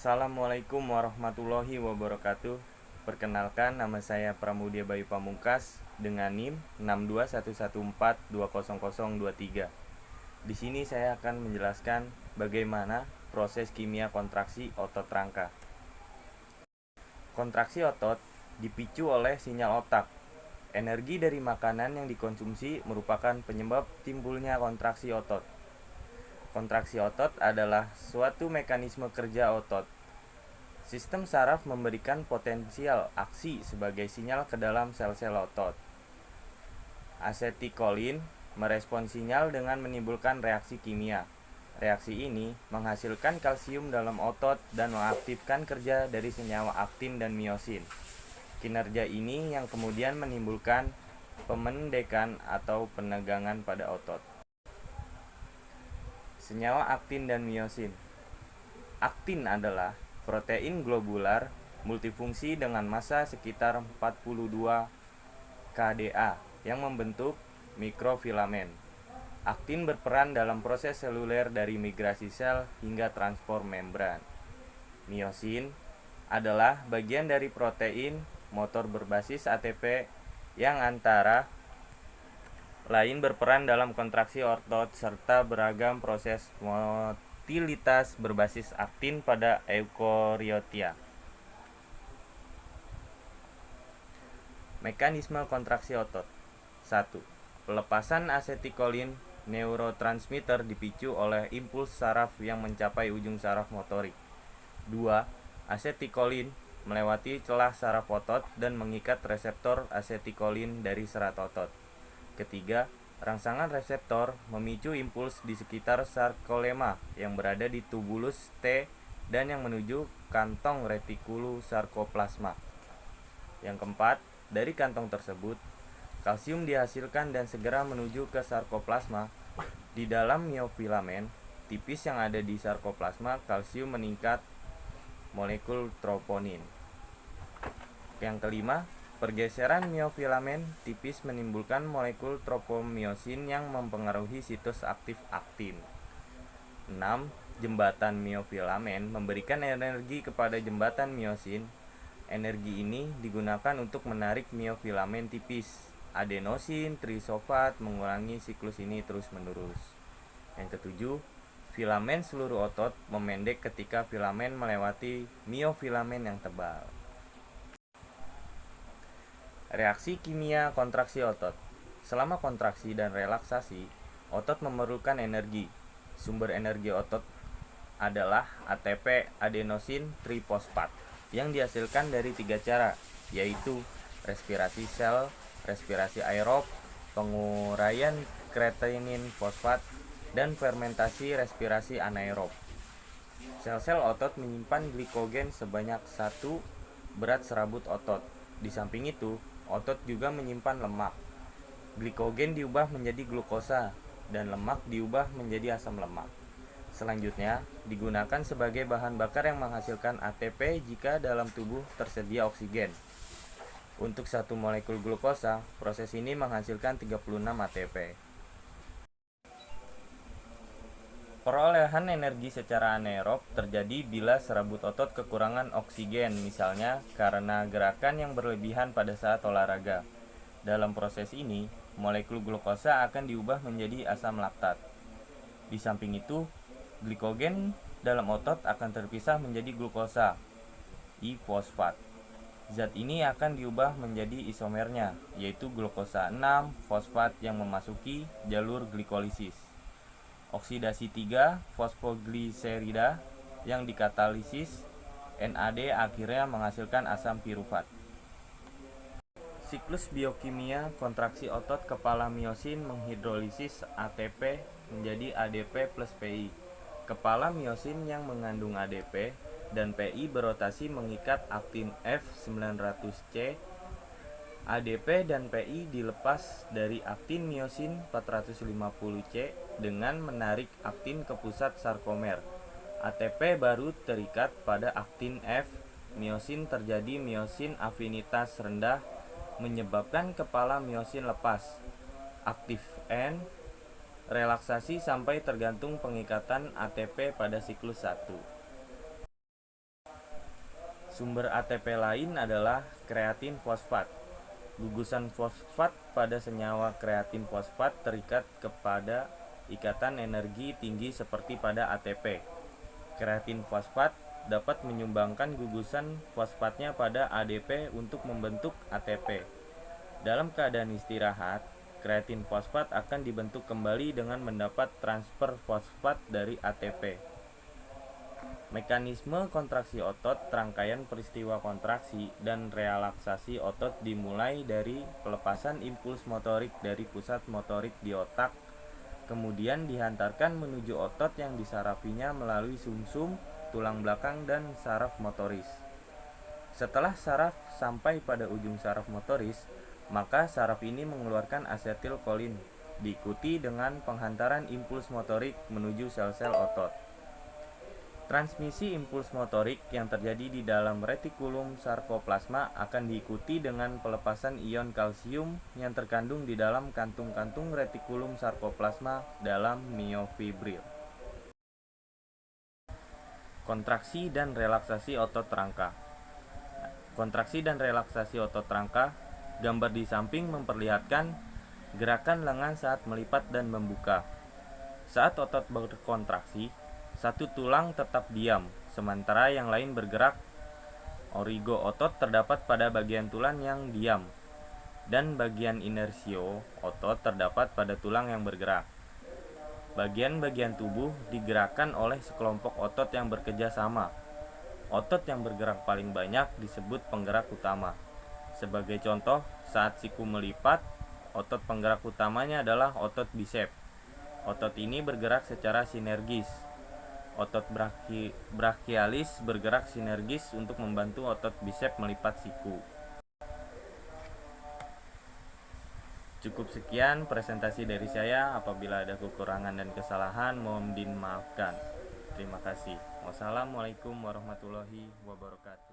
Assalamualaikum warahmatullahi wabarakatuh. Perkenalkan, nama saya Pramudia Bayu Pamungkas dengan NIM 62114200023. Di sini saya akan menjelaskan bagaimana proses kimia kontraksi otot rangka. Kontraksi otot dipicu oleh sinyal otak. Energi dari makanan yang dikonsumsi merupakan penyebab timbulnya kontraksi otot. Kontraksi otot adalah suatu mekanisme kerja otot. Sistem saraf memberikan potensial aksi sebagai sinyal ke dalam sel-sel otot. Asetikolin merespon sinyal dengan menimbulkan reaksi kimia. Reaksi ini menghasilkan kalsium dalam otot dan mengaktifkan kerja dari senyawa aktin dan miosin. Kinerja ini yang kemudian menimbulkan pemendekan atau penegangan pada otot. Senyawa aktin dan miosin. Aktin adalah protein globular multifungsi dengan massa sekitar 42 kDa yang membentuk mikrofilamen. Aktin berperan dalam proses seluler dari migrasi sel hingga transport membran. Miosin adalah bagian dari protein motor berbasis ATP yang antara lain berperan dalam kontraksi otot serta beragam proses motilitas berbasis aktin pada eukaryotia. Mekanisme kontraksi otot. 1. Pelepasan asetikolin neurotransmitter dipicu oleh impuls saraf yang mencapai ujung saraf motorik. 2. Asetikolin melewati celah saraf otot dan mengikat reseptor asetikolin dari serat otot. Ketiga, rangsangan reseptor memicu impuls di sekitar sarkolema yang berada di tubulus T dan yang menuju kantong retikulosarkoplasma. Yang keempat, dari kantong tersebut, kalsium dihasilkan dan segera menuju ke sarkoplasma. Di dalam miofilamen tipis yang ada di sarkoplasma, kalsium meningkat molekul troponin. Yang kelima, pergeseran miofilamen tipis menimbulkan molekul tropomiosin yang mempengaruhi situs aktif aktin. 6. Jembatan miofilamen memberikan energi kepada jembatan miosin. Energi ini digunakan untuk menarik miofilamen tipis adenosin trisofat, mengulangi siklus ini terus-menerus. Yang ketujuh, filamen seluruh otot memendek ketika filamen melewati miofilamen yang tebal. Reaksi kimia kontraksi otot. Selama kontraksi dan relaksasi, otot memerlukan energi. Sumber energi otot adalah ATP adenosin trifosfat yang dihasilkan dari 3 cara, yaitu respirasi sel, respirasi aerob, penguraian kreatinin fosfat, dan fermentasi respirasi anaerob. Sel-sel otot menyimpan glikogen sebanyak 1 berat serabut otot. Di samping itu, otot juga menyimpan lemak. Glikogen diubah menjadi glukosa dan lemak diubah menjadi asam lemak. Selanjutnya, digunakan sebagai bahan bakar yang menghasilkan ATP jika dalam tubuh tersedia oksigen. Untuk 1 molekul glukosa, proses ini menghasilkan 36 ATP. Perolehan energi secara anaerob terjadi bila serabut otot kekurangan oksigen, misalnya karena gerakan yang berlebihan pada saat olahraga. Dalam proses ini, molekul glukosa akan diubah menjadi asam laktat. Di samping itu, glikogen dalam otot akan terpisah menjadi glukosa, I-fosfat. Zat ini akan diubah menjadi isomernya, yaitu glukosa 6 fosfat yang memasuki jalur glikolisis. Oksidasi 3 fosfogliserida yang dikatalisis NAD akhirnya menghasilkan asam pirufat. Siklus biokimia kontraksi otot kepala miosin menghidrolisis ATP menjadi ADP plus PI. Kepala miosin yang mengandung ADP dan PI berotasi mengikat aktin F900C. ADP dan PI dilepas dari aktin miosin 450C dengan menarik aktin ke pusat sarkomer. ATP baru terikat pada aktin F. Miosin terjadi miosin afinitas rendah menyebabkan kepala miosin lepas. Aktif N. Relaksasi sampai tergantung pengikatan ATP pada siklus 1. Sumber ATP lain adalah kreatin fosfat. Gugusan fosfat pada senyawa kreatin fosfat terikat kepada ikatan energi tinggi seperti pada ATP. Kreatin fosfat dapat menyumbangkan gugusan fosfatnya pada ADP untuk membentuk ATP. Dalam keadaan istirahat, kreatin fosfat akan dibentuk kembali dengan mendapat transfer fosfat dari ATP. Mekanisme kontraksi otot, rangkaian peristiwa kontraksi dan relaksasi otot dimulai dari pelepasan impuls motorik dari pusat motorik di otak, kemudian dihantarkan menuju otot yang disarafinya melalui sumsum, tulang belakang, dan saraf motoris. Setelah saraf sampai pada ujung saraf motoris, maka saraf ini mengeluarkan asetilkolin, diikuti dengan penghantaran impuls motorik menuju sel-sel otot. Transmisi impuls motorik yang terjadi di dalam retikulum sarkoplasma akan diikuti dengan pelepasan ion kalsium yang terkandung di dalam kantung-kantung retikulum sarkoplasma dalam miofibril. Kontraksi dan relaksasi otot rangka. Kontraksi dan relaksasi otot rangka, gambar di samping memperlihatkan gerakan lengan saat melipat dan membuka. Saat otot berkontraksi, satu tulang tetap diam, sementara yang lain bergerak. Origo otot terdapat pada bagian tulang yang diam, dan bagian inersio otot terdapat pada tulang yang bergerak. Bagian-bagian tubuh digerakkan oleh sekelompok otot yang bekerja sama. Otot yang bergerak paling banyak disebut penggerak utama. Sebagai contoh, saat siku melipat, otot penggerak utamanya adalah otot bisep. Otot ini bergerak secara sinergis. Otot brachialis bergerak sinergis untuk membantu otot bisep melipat siku. Cukup sekian presentasi dari saya. Apabila ada kekurangan dan kesalahan, mohon dimaafkan. Terima kasih. Wassalamualaikum warahmatullahi wabarakatuh.